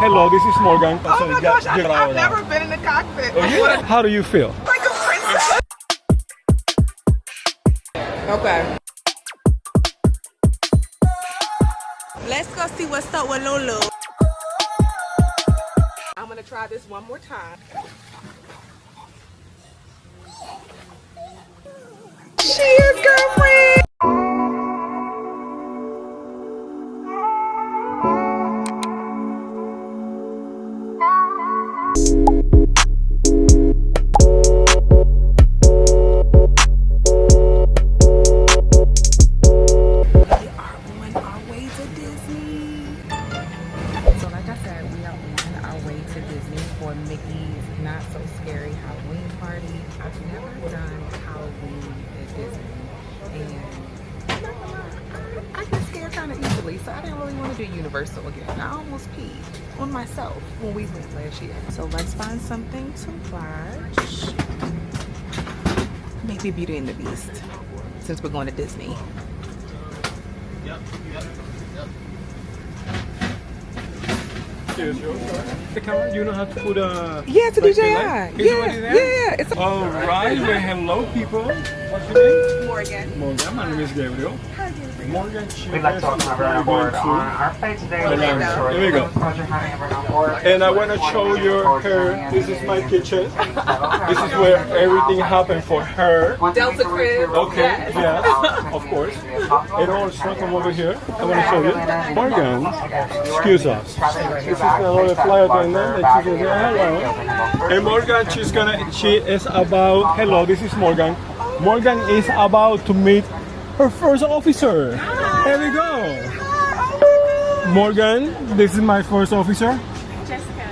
Hello, this is Morgan. Oh my gosh, I've never been in the cockpit. Oh, yeah? How do you feel? Like a princess. Okay. Let's go see what's up with Lulu. I'm gonna try this one more time. Cheers, girlfriend. So I didn't really want to do Universal again. I almost peed on myself when we went last year. So let's find something to watch. Maybe Beauty and the Beast, since we're going to Disney. Yep. The camera, you know how to put a... Yeah, it's a DJI. Yeah. It's all right, well, hello people. What's your name? Morgan. Morgan, my name is Gabriel. Hi, Gabriel. Morgan, We'd like to welcome everyone on board on our flight today. Here we go. And I want to show you her. This is my kitchen. This is where everything happened for her. Delta crib. Okay, yes, of course. And also, come over here. I want to show you. Morgan, excuse us. This is another flight attendant. And she's gonna say hello. And Morgan, she is about, hello, this is Morgan. Morgan is about to meet her first officer. Here we go. Morgan, this is my first officer.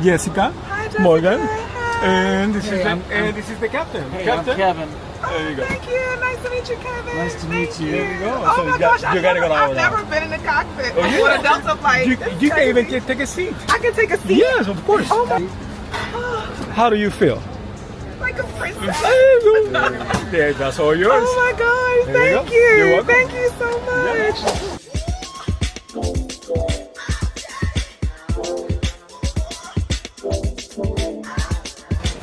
Jessica. Hi, Jessica. Morgan. Hi. And this is the captain. Hey, Captain. I'm Kevin. There you go. Thank you. Nice to meet you, Kevin. Nice to meet you. There you go. Oh So my gosh, you gotta go I've never been in the cockpit Oh, yeah? on a Delta flight. You can even take a seat. I can take a seat. Yes, of course. Oh my. How do you feel? Like a princess. There, that's all yours. Oh my gosh, There you thank go. you. You're welcome. Thank you so much.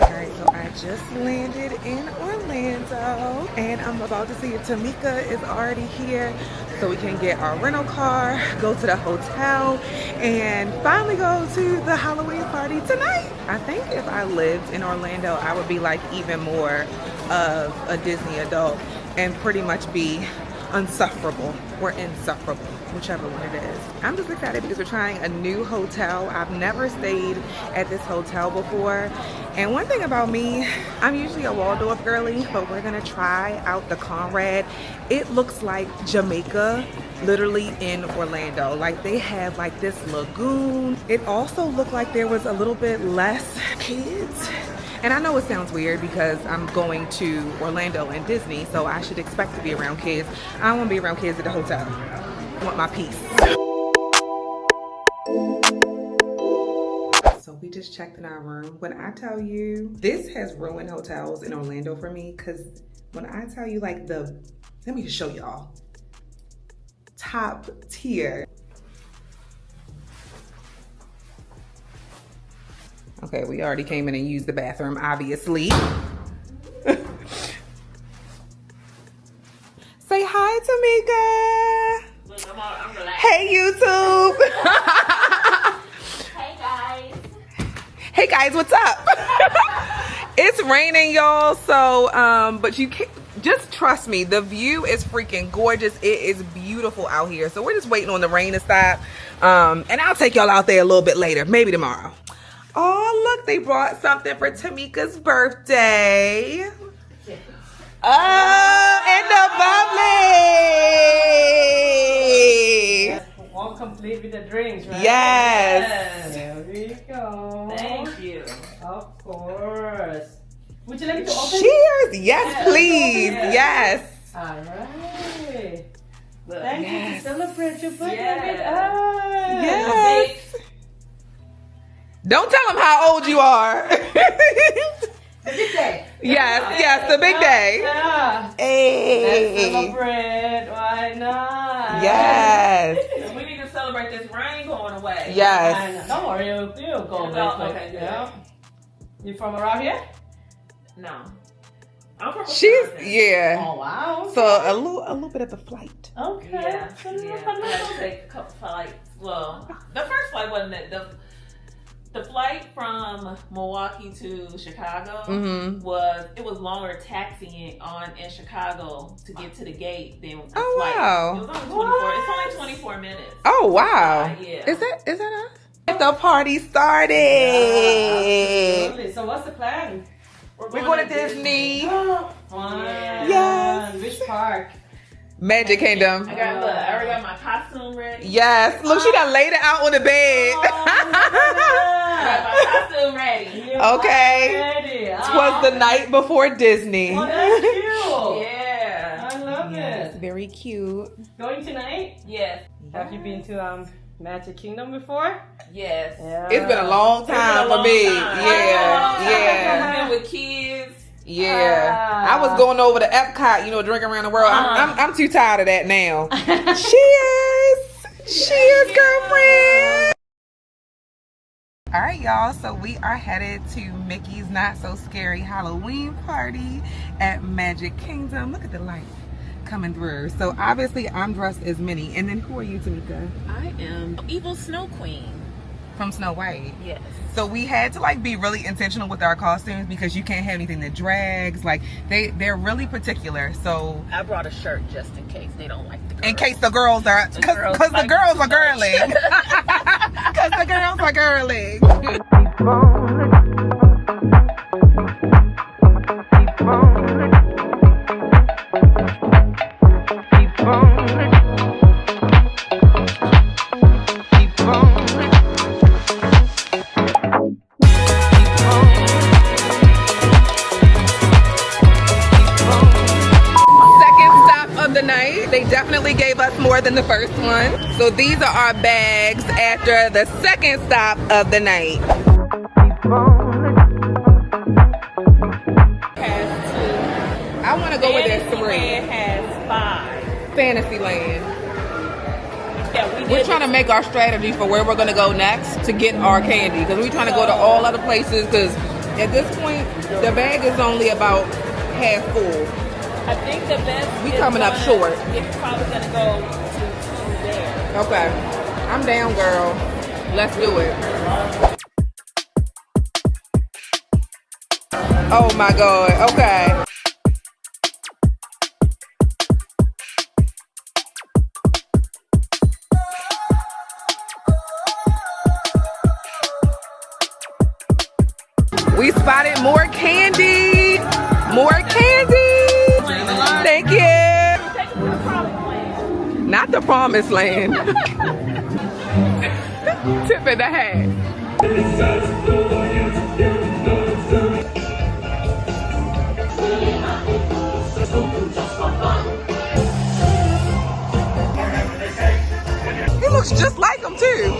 Alright, so I just landed in Orlando and I'm about to see if Tamika is already here so we can get our rental car, go to the hotel, and finally go to the Halloween party tonight. I think if I lived in Orlando, I would be like even more of a Disney adult and pretty much be unsufferable or insufferable, whichever one it is. I'm just excited because we're trying a new hotel. I've never stayed at this hotel before. And one thing about me, I'm usually a Waldorf girly, but we're gonna try out the Conrad. It looks like Jamaica, literally in Orlando. Like they have like this lagoon. It also looked like there was a little bit less kids. And I know it sounds weird because I'm going to Orlando and Disney, so I should expect to be around kids. I don't want to be around kids at the hotel. I want my peace. So we just checked in our room. When I tell you, this has ruined hotels in Orlando for me, because when I tell you like let me just show y'all. Top tier. Okay, we already came in and used the bathroom, obviously. Say hi, Tamika. Look, I'm relaxed. Hey, YouTube. Hey, guys. Hey, guys, what's up? It's raining, y'all, so, but you can't, just trust me, the view is freaking gorgeous. It is beautiful out here. So we're just waiting on the rain to stop. And I'll take y'all out there a little bit later, maybe tomorrow. Oh, look, they brought something for Tamika's birthday. Oh, and the bubbly. All complete with the drinks, right? Yes. There we go. Thank you. Of course. Would you like to open? Cheers. Yes, please. Yes. All right. Look. Thank you Yes. to celebrate your birthday Yes. with us. Yes. Don't tell them how old you are. The big day. Yes, the big day. Yeah. Let's Hey. celebrate. Why not? Yes. We need to celebrate this rain going away. And don't worry, you'll go very quick. Okay, good. Yeah. You from around here? No. I'm from She's Wisconsin. yeah. Oh wow. So a little bit of the flight. Okay. Yeah. I had to take a couple flights. Well, the first flight wasn't that. The flight from Milwaukee to Chicago was longer taxiing in Chicago to get to the gate than the flight. Wow. It was only 24. It's only 24 minutes. Oh wow. Yeah. Is that us? Get the party started. Absolutely. So what's the plan? We're going to Disney. Fun. Yes. Which park? Magic Kingdom. I already got my costume ready. Yes. Look, she done laid it out on the bed. I got my costume ready. Okay. Twas the night before Disney. Oh, that's cute. Yeah. I love Yes, it. very cute. Going tonight? Yes. Have you been to Magic Kingdom before? Yes. Yeah. It's been a long time for me. Yeah. I've been with kids. Yeah. I was going over to Epcot, drinking around the world. I'm too tired of that now. She is, girlfriend. All right, y'all. So we are headed to Mickey's Not So Scary Halloween party at Magic Kingdom. Look at the light coming through. So obviously I'm dressed as Minnie. And then who are you, Tamika? I am Evil Snow Queen. From Snow White. Yes. So we had to be really intentional with our costumes because you can't have anything that drags. They're really particular. So I brought a shirt just in case they don't like the girls. in case the girls are, because the girls are girly. Because the girls are girly. They definitely gave us more than the first one. So these are our bags after the second stop of the night. Has 2. I want to go with there's 3. Fantasyland has 5. Fantasyland. Yeah, We're trying to make our strategy for where we're going to go next to get our candy. Because we're trying to go to all other places. Because at this point, the bag is only about half full. I think the best. We coming up short. It's probably gonna go to there. Okay. I'm down, girl. Let's do it. Oh my God. Okay. We spotted more candy. More candy. Thank you. Not the promised land. Tip of the hat. He looks just like him too.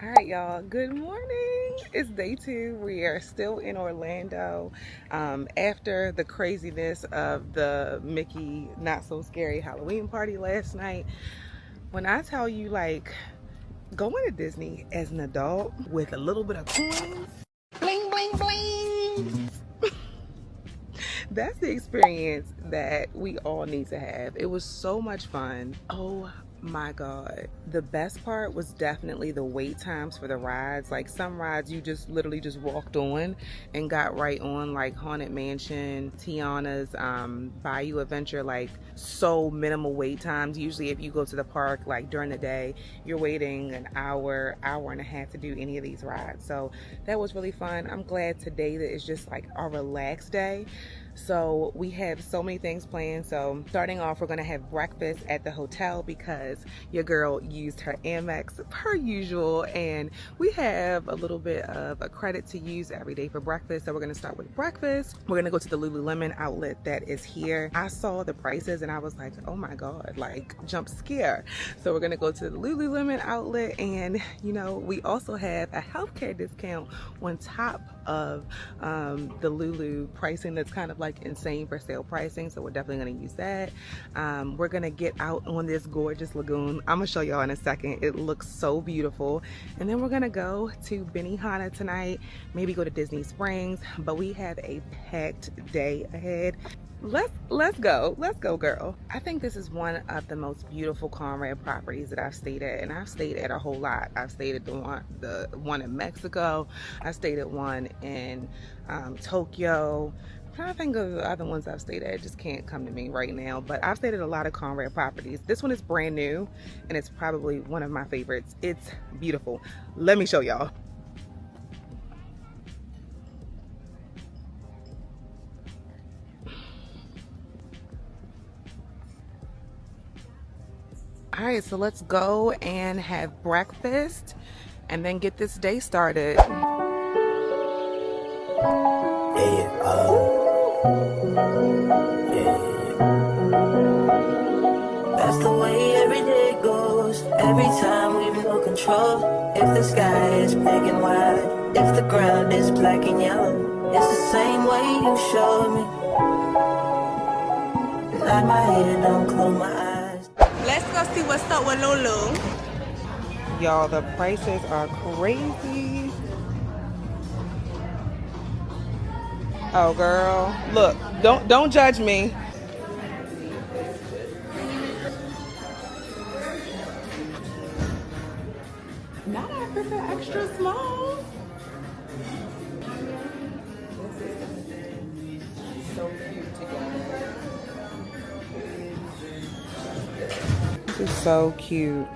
All right, y'all, good morning. It's day 2. We are still in Orlando after the craziness of the Mickey Not So Scary Halloween party last night. When I tell you, going to Disney as an adult with a little bit of coins, bling bling bling, that's the experience that we all need to have. It was so much fun. Oh my God. The best part was definitely the wait times for the rides. Some rides you just literally just walked on and got right on, like Haunted Mansion, Tiana's Bayou Adventure, so minimal wait times. Usually if you go to the park during the day, you're waiting an hour and a half to do any of these rides. So that was really fun. I'm glad today that it's just a relaxed day. So we have so many things planned. So starting off, we're gonna have breakfast at the hotel because your girl used her Amex per usual, and we have a little bit of a credit to use every day for breakfast. So we're gonna start with breakfast. We're gonna go to the Lululemon outlet that is here. I saw the prices and I was like, oh my God, like jump scare. So we're gonna go to the Lululemon outlet, and you know, we also have a healthcare discount on top of the Lulu pricing that's kind of like insane for sale pricing. So we're definitely gonna use that. We're gonna get out on this gorgeous lagoon. I'm gonna show y'all in a second. It looks so beautiful. And then we're gonna go to Benihana tonight, maybe go to Disney Springs, but we have a packed day ahead. Let's go girl. I think this is one of the most beautiful Conrad properties that I've stayed at, and I've stayed at a whole lot. I've stayed at the one in Mexico. I stayed at one in Tokyo. I'm trying to think of the other ones I've stayed at. It just can't come to me right now, but I've stayed at a lot of Conrad properties. This one is brand new and it's probably one of my favorites. It's beautiful. Let me show y'all. All right, so let's go and have breakfast and then get this day started. That's the way every day goes. Every time we no control. If the sky is big and wide, if the ground is black and yellow, it's the same way you showed me. Nod my head, don't close my eyes. Let's go see what's up with Lulu. Y'all, the prices are crazy. Oh girl, look, don't judge me. Not Africa extra small. So cute together. This is so cute.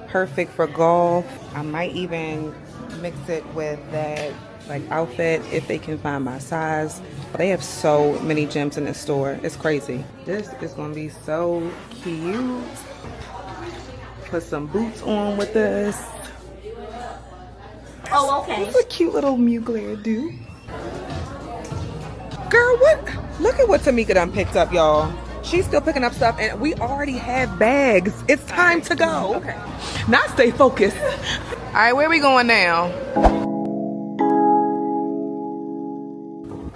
Perfect for golf. I might even mix it with that like outfit if they can find my size. They have so many gems in this store. It's crazy. This is gonna be so cute. Put some boots on with this. Oh, okay. It's a cute little Mugler dude. Girl, what? Look at what Tamika done picked up, y'all. She's still picking up stuff, and we already have bags. It's time to go. Okay. Now stay focused. All right, where we going now?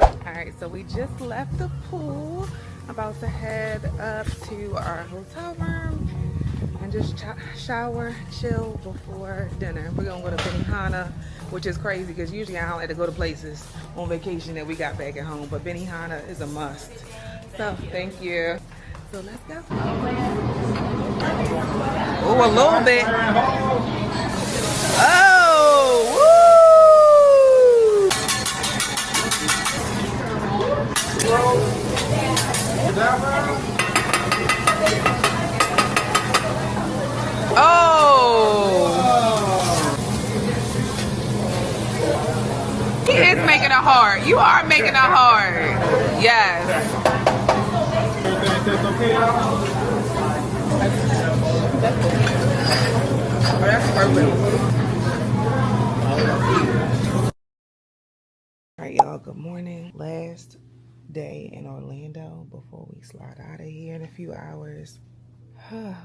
All right, so we just left the pool. About to head up to our hotel room and just shower, chill before dinner. We're gonna go to Benihana, which is crazy because usually I don't like to go to places on vacation that we got back at home, but Benihana is a must. So thank you. So let's go. Oh, a little bit. Oh, woo! Oh. He is making it hard. You are making it hard. Yes. Oh, that's perfect. All right, y'all, good morning. Last day in Orlando before we slide out of here in a few hours.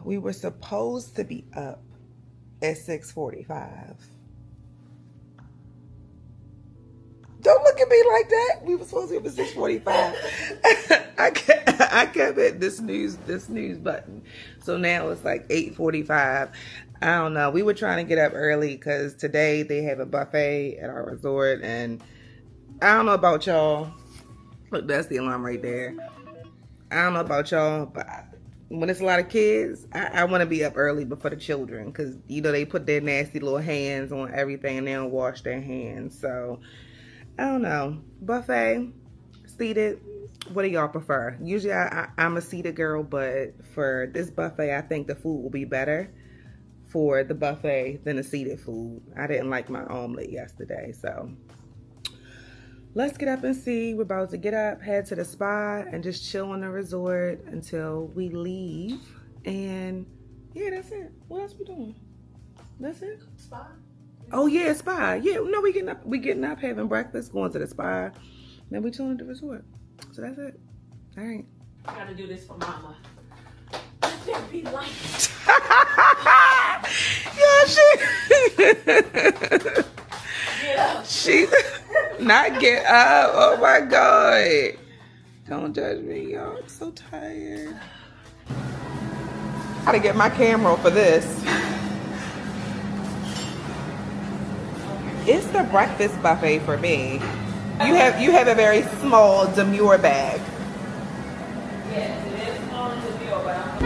We were supposed to be up at 6:45. Don't look at me like that. We were supposed to be up at 6:45. I kept hitting this snooze button. So now it's like 8:45. I don't know. We were trying to get up early because today they have a buffet at our resort, and I don't know about y'all. Look, that's the alarm right there. I don't know about y'all, but when it's a lot of kids, I want to be up early before the children because, you know, they put their nasty little hands on everything and they don't wash their hands. So I don't know. Buffet, seated, what do y'all prefer? Usually I'm a seated girl, but for this buffet, I think the food will be better for the buffet than the seated food. I didn't like my omelet yesterday, so let's get up and see. We're about to get up, head to the spa, and just chill on the resort until we leave. And yeah, that's it. What else we doing? That's it? Spa. Oh yeah, spa. Yeah, no, we getting up, having breakfast, going to the spa. Then we chilling at the resort. So that's it. All right. I gotta do this for mama. I can't be like. Yeah, she not get up. Oh my God. Don't judge me, y'all. I'm so tired. Gotta get my camera for this. It's the breakfast buffet for me. You have a very small demure bag. Yes, it is small and demure, but I'm.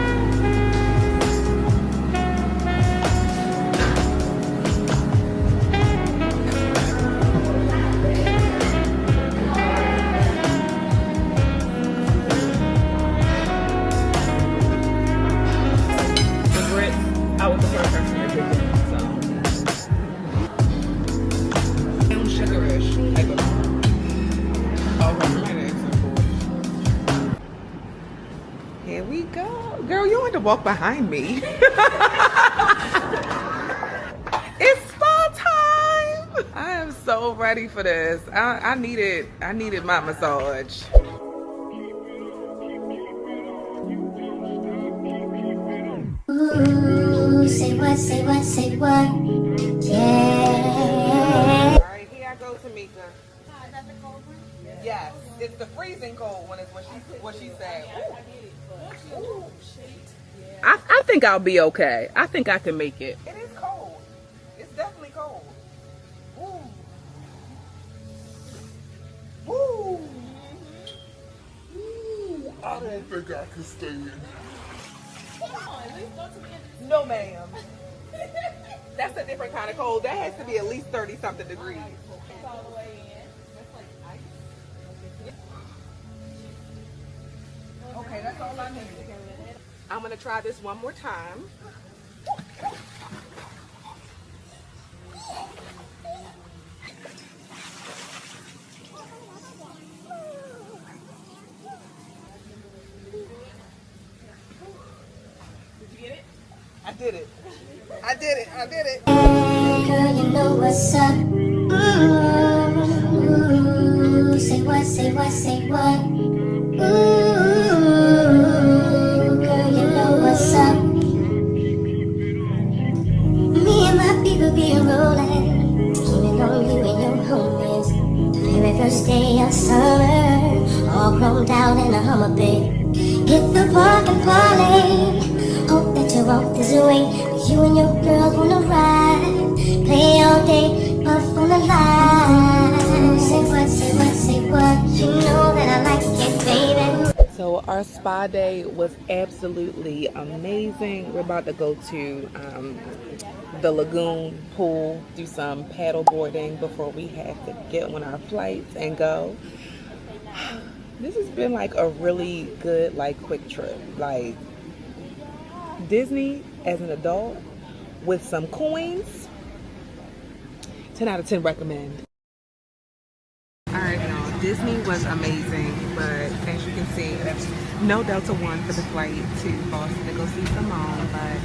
I was the first person to pick it, so. And sugarish. Like, here we go. Girl, you want to walk behind me. It's spa time. I am so ready for this. I needed my massage. Ooh, say what, say what, say what? Yeah. Alright, here I go, Tamika. Oh, is that the cold one? Yes, it's the freezing cold one is what she said. Ooh. I think I'll be okay. I think I can make it. It is cold. It's definitely cold. Ooh. Ooh. I don't think I can stay in. No, ma'am. That's a different kind of cold. That has to be at least 30-something degrees. Okay, that's all I need. I'm gonna try this one more time. I did it. I did it. I did it. Hey, girl, you know what's up. Ooh, say what, say what, say what? Ooh, girl, you know what's up. Me and my people be rolling, keeping on you and your homies. The very first day of summer, all grown down in a Hummer bed. Hit the park and parlay. Hope that you're off this way. You and your girls wanna ride, play all day, puff on the line. Say what, say what, say what? You know that I like it, baby. So our spa day was absolutely amazing. We're about to go to the lagoon pool, do some paddle boarding before we have to get on our flights and go. This has been like a really good, like, quick trip. Like, Disney as an adult with some coins, 10 out of 10 recommend. Alright, y'all, Disney was amazing, but as you can see, no Delta One for the flight to Boston to go see Simone, but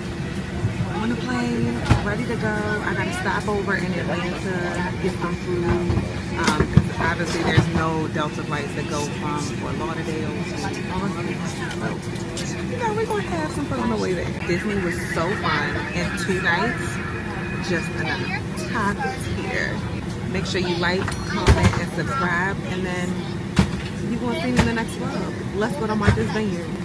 on the plane, ready to go. I gotta stop over in Atlanta, get some food, because obviously there's no Delta flights that go from Fort Lauderdale to Boston. So, you know, we're gonna have some fun on the way there. Disney was so fun, and 2 nights, just enough. Top tier. Make sure you like, comment, and subscribe, and then you're gonna see me in the next vlog. Let's go to Martha's Vineyard.